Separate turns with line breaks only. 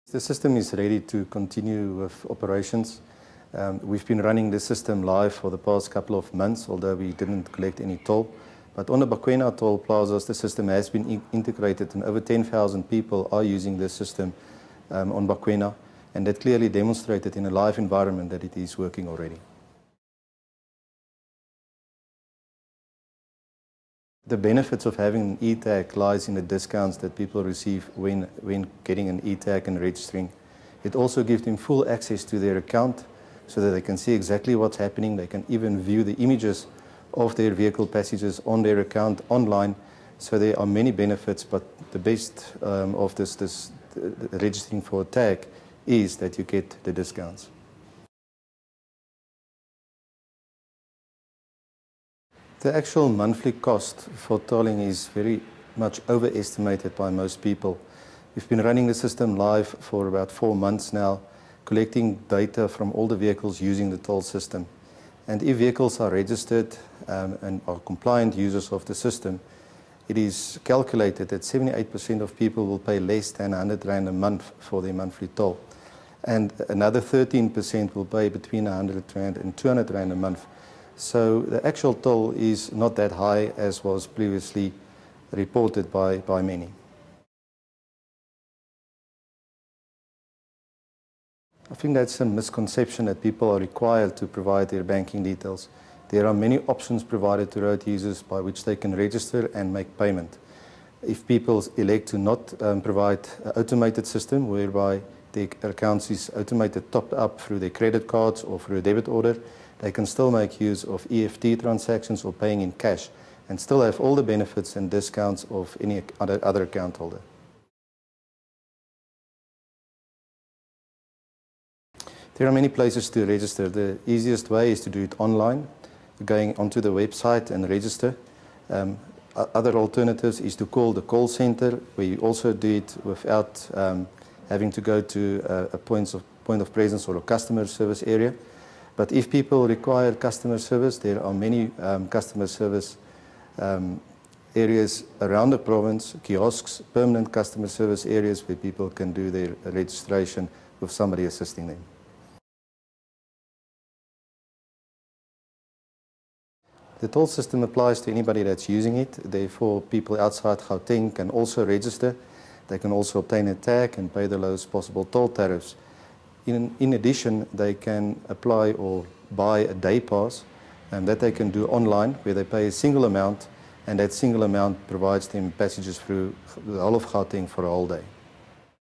The system is ready to continue with operations. We've been running the system live for the past couple of months, although we didn't collect any toll. But on the Bakwena toll plazas, the system has been integrated and over 10,000 people are using this system on Bakwena, and that clearly demonstrated in a live environment that it is working already. The benefits of having an e-tag lies in the discounts that people receive when getting an e-tag and registering. It also gives them full access to their account so that they can see exactly what's happening. They can even view the images of their vehicle passages on their account online. So there are many benefits, but the best of this registering for a tag is that you get the discounts. The actual monthly cost for tolling is very much overestimated by most people. We've been running the system live for about 4 months now, collecting data from all the vehicles using the toll system. And if vehicles are registered and are compliant users of the system, it is calculated that 78% of people will pay less than 100 Rand a month for their monthly toll. And another 13% will pay between 100 Rand and 200 Rand a month. So the actual toll is not that high as was previously reported by many. I think that's a misconception that people are required to provide their banking details. There are many options provided to road users by which they can register and make payment. If people elect to not provide an automated system whereby their accounts is automated topped up through their credit cards or through a debit order, they can still make use of EFT transactions or paying in cash and still have all the benefits and discounts of any other account holder. There are many places to register. The easiest way is to do it online, going onto the website and register. Other alternatives is to call the call center, where you also do it without having to go to a point of presence or a customer service area. But if people require customer service, there are many customer service areas around the province, kiosks, permanent customer service areas where people can do their registration with somebody assisting them. The toll system applies to anybody that's using it. Therefore, people outside Gauteng can also register. They can also obtain a tag and pay the lowest possible toll tariffs. In addition, they can apply or buy a day pass that they can do online, where they pay a single amount, and that single amount provides them passages through the whole of Gauteng for a whole day.